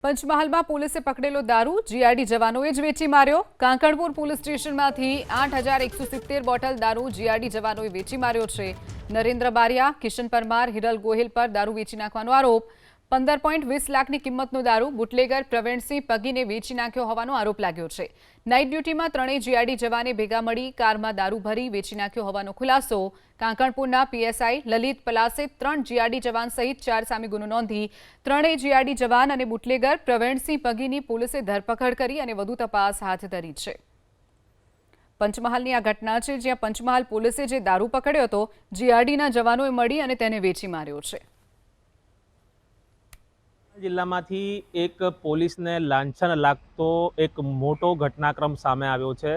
પંચમહાલમાં પોલીસે પકડેલો દારૂ જીઆરડી જવાનોએ જ વેચી માર્યો। કાંકણપુર પોલીસ સ્ટેશનમાંથી 8170 બોટલ દારૂ જીઆરડી જવાનોએ વેચી માર્યો છે। નરેન્દ્ર બારિયા, કિશન પરમાર, હિરલ ગોહિલ પર દારૂ વેચી નાખવાનો આરોપ। 15.20 લાખની કિંમતનો દારૂ બુટલેગર પ્રવીણસિંહ પગીને વેચી નાખ્યો હોવાનો આરોપ લાગ્યો છે। નાઇટ ડ્યુટીમાં ત્રણેય જીઆરડી જવાને ભેગા મળી કારમાં દારૂ ભરી વેચી નાખ્યો હોવાનો ખુલાસો। કાંકણપુરના પીએસઆઈ લલિત પલાસે 3 જીઆરડી જવાન સહિત 4 સામે ગુનો નોંધી ત્રણેય જીઆરડી જવાન અને બુટલેગર પ્રવીણસિંહ પગીની પોલીસે ધરપકડ કરી અને વધુ તપાસ હાથ ધરી છે। પંચમહાલની આ ઘટના છે, જ્યાં પંચમહાલ પોલીસે જે દારૂ પકડ્યો હતો જીઆરડીના જવાનોએ મળી અને તેને વેચી માર્યો છે। જિલ્લામાંથી એક પોલીસને લાંછન લાગતો એક મોટો ઘટનાક્રમ સામે આવ્યો છે।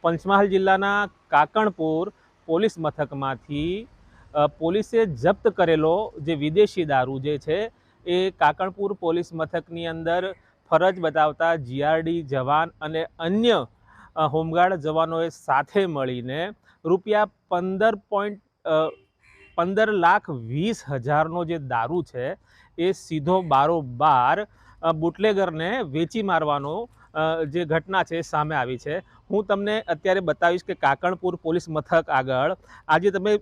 પંચમહાલ જિલ્લાના કાકણપુર પોલીસ મથકમાંથી પોલીસે જપ્ત કરેલો જે વિદેશી દારૂ જે છે એ કાકણપુર પોલીસ મથકની અંદર ફરજ બજાવતા જીઆરડી જવાન અને અન્ય હોમગાર્ડ જવાનોએ સાથે મળીને રૂપિયા 15,20,000નો જે દારૂ છે એ સીધો બારોબાર બુટલેગરને વેચી મારવાનો જે ઘટના છે સામે આવી છે। હું તમને અત્યારે બતાવીશ કે કાકણપુર પોલીસ મથક આગળ આજે તમે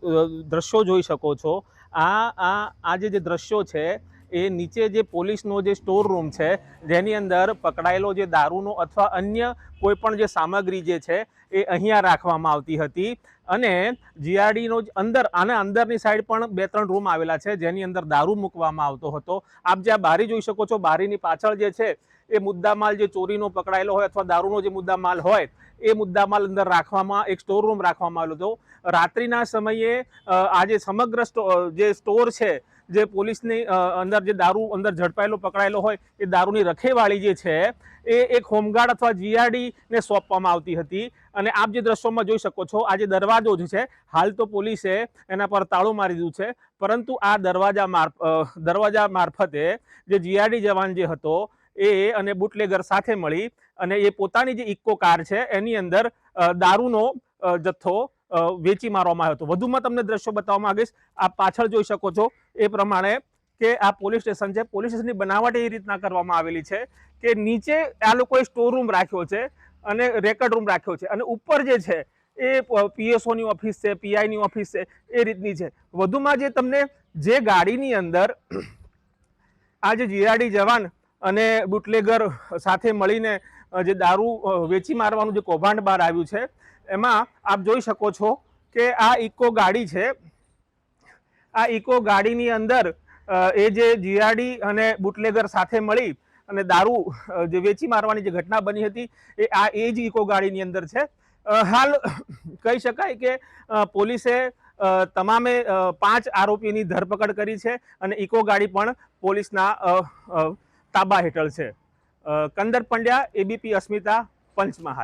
દ્રશ્યો જોઈ શકો છો। આજે જે દ્રશ્યો છે એ નીચે જે પોલીસનો જે સ્ટોર રૂમ છે જેની અંદર પકડાયેલો જે દારૂનો અથવા અન્ય કોઈ પણ જે સામગ્રી જે છે એ અહીંયા રાખવામાં આવતી હતી અને જીઆરડીનો અંદર આના અંદરની સાઈડ પણ 2-3 રૂમ આવેલા છે જેની અંદર દારૂ મૂકવામાં આવતો હતો। આપ જે આ બારી જોઈ શકો છો, બારીની પાછળ જે છે એ મુદ્દામાલ જે ચોરીનો પકડાયેલો હોય અથવા દારૂનો જે મુદ્દામાલ હોય એ મુદ્દામાલ અંદર રાખવામાં એક સ્ટોર રૂમ રાખવામાં આવેલો હતો। રાત્રિના સમયે આજે સમગ્ર જે સ્ટોર છે જે પોલીસની અંદર જે દારૂ અંદર ઝડપાયેલો પકડાયેલો હોય એ દારૂની રખેવાળી જે છે એ એક હોમગાર્ડ અથવા જીઆરડીને સોંપવામાં આવતી હતી અને આપ જે દ્રશ્યોમાં જોઈ શકો છો આ જે દરવાજો જે છે હાલ તો પોલીસે એના પર તાળું મારી દીધું છે, પરંતુ આ દરવાજા મારફતે જે જીઆરડી જવાન જે હતો એ અને બુટલેગર સાથે મળી અને એ પોતાની જે ઇકો કાર છે એની અંદર દારૂનો જથ્થો વેચી મારવામાં આવ્યો હતો। વધુમાં તમને દ્રશ્યો બતાવવા માંગીશ। આપ પાછળ જોઈ શકો છો એ પ્રમાણે કે આ પોલીસ સ્ટેશન છે। પોલીસ સ્ટેશનની બનાવટ એ રીતના કરવામાં આવેલી છે કે નીચે આ લોકોએ સ્ટોર રૂમ રાખ્યો છે અને રેકર્ડ રૂમ રાખ્યો છે અને ઉપર જે છે એ પીએસઓની ઓફિસ છે, પીઆઈની ઓફિસ છે એ રીતની છે। વધુમાં જે તમને જે ગાડીની અંદર આ જે જીઆરડી જવાન અને બુટલેગર સાથે મળીને જે દારૂ વેચી મારવાનું જે કૌભાંડ બહાર આવ્યું છે એમાં આપ જોઈ શકો છો કે આ ઇકો ગાડી છે। આ ઇકો ગાડીની અંદર એ જે જીઆરડી અને બુટલેગર સાથે મળી અને દારૂ જે વેચી મારવાની જે ઘટના બની હતી એ જ ઇકો ગાડીની અંદર છે। હાલ કહી શકાય કે પોલીસે તમામે 5 આરોપીની ધરપકડ કરી છે અને ઇકો ગાડી પણ પોલીસના તાબા હેઠળ છે। કંદર પંડ્યા, એબીપી અસ્મિતા, પંચમહાલ।